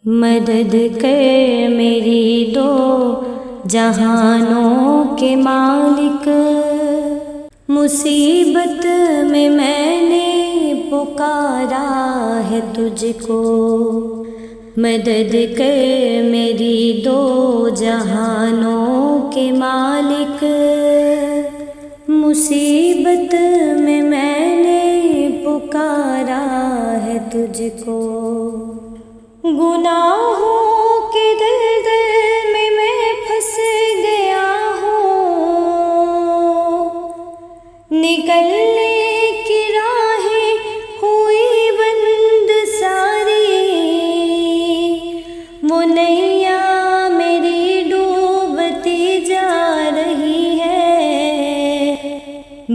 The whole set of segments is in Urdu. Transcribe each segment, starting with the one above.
مدد کر میری دو جہانوں کے مالک، مصیبت میں نے پکارا ہے تجھ کو۔ مدد کر میری دو جہانوں کے مالک، مصیبت میں نے پکارا ہے تجھ کو۔ گناہوں کے دلدل میں پھنس گیا ہوں، نکلنے کی راہیں ہوئی بند ساری، وہ نیا میری ڈوبتی جا رہی ہے،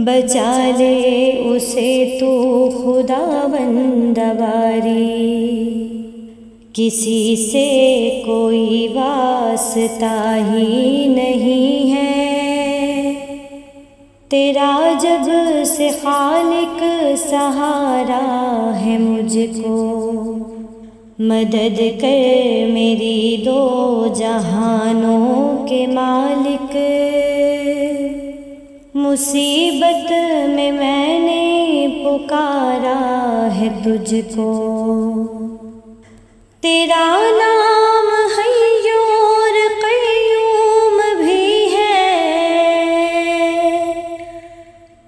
بچا لے اسے تو خداوند باری۔ کسی سے کوئی واسطہ ہی نہیں ہے، تیرا جب سے خالق سہارا ہے مجھ کو۔ مدد کر میری دو جہانوں کے مالک، مصیبت میں نے پکارا ہے تجھ کو۔ تیرا نام حی اور قیوم بھی ہے،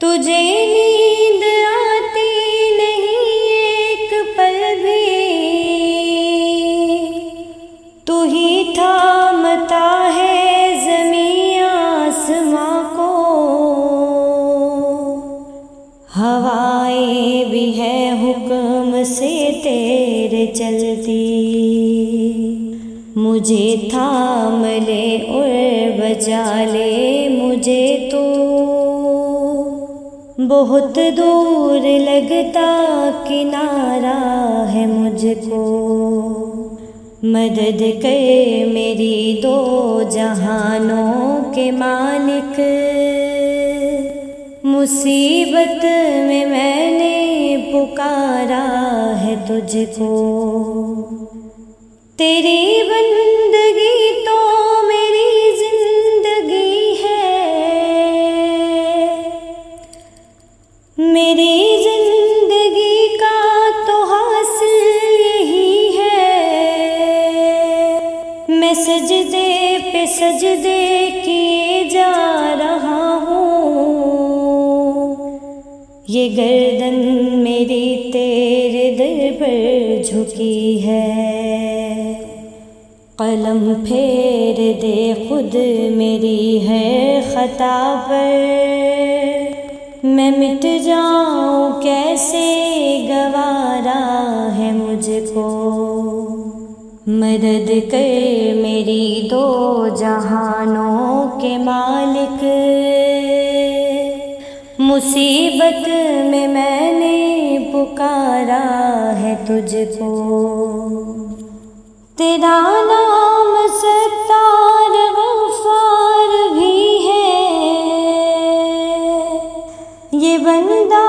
تجھے نیند آتی نہیں ایک پل بھی، تو ہی تھامتا ہے زمین آسماں کو، ہوائیں بھی ہے حکم سے تیرے چلتی، مجھے تھام لے اور بچا لے مجھے تو، بہت دور لگتا کنارہ ہے مجھ کو۔ مدد کر میری دو جہانوں کے مالک، مصیبت میں نے پکارا ہے تجھ کو۔ تیری بندگی تو میری زندگی ہے، میری زندگی کا تو حاصل یہی ہے، میں سجدے پہ سجدے کیے جا رہا ہوں، یہ گردن میری تیرے در پر جھکی ہے۔ قلم پھیر دے خود میری ہے خطا پر، میں مٹ جاؤں کیسے گوارا ہے مجھ کو۔ مدد کر میری دو جہانوں کے مالک، مصیبت میں نے پکارا ہے تجھ کو۔ تیرا نام ستار غفار بھی ہے، یہ بندہ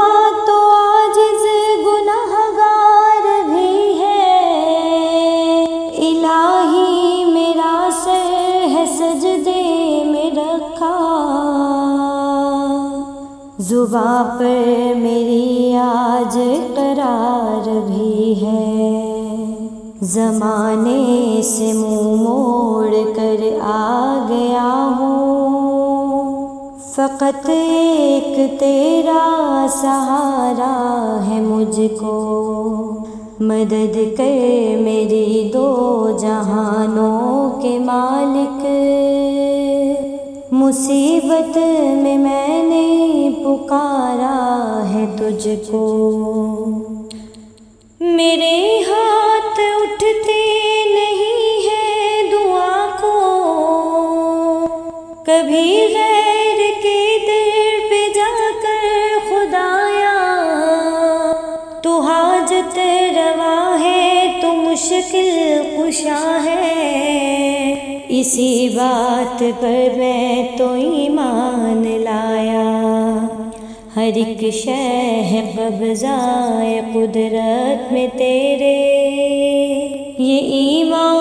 تو عاجز گنہگار بھی ہے، الہی میرا سر ہے سجدے میں رکھا، زباں پر میری آج قرار بھی ہے، زمانے سے منہ موڑ کر آ گیا ہوں، فقط ایک تیرا سہارا ہے مجھ کو۔ مدد کر میری دو جہانوں کے مالک، مصیبت میں نے پکارا ہے تجھ کو۔ میرے ہاتھ اٹھتے نہیں ہیں دعا کو، کبھی غیر کے در پہ جا کر خدایا، تو حاجت روا ہے تو مشکل کشا ہے، اسی بات پر میں تو ایمان لایا، ہر ایک شے ہے قبضۂ قدرت میں تیرے، یہ ایمان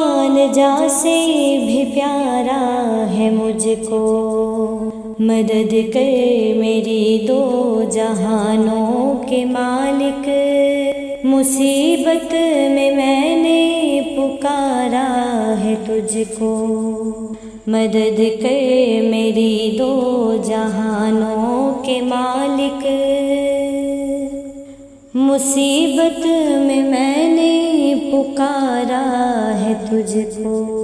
جا سے بھی پیارا ہے مجھ کو، مدد کر میری دو جہانوں کے مالک، مصیبت میں نے پکارا ہے تجھ کو، مدد کر میری دو جہانوں کے مالک، مصیبت میں نے پکارا ہے تجھ کو۔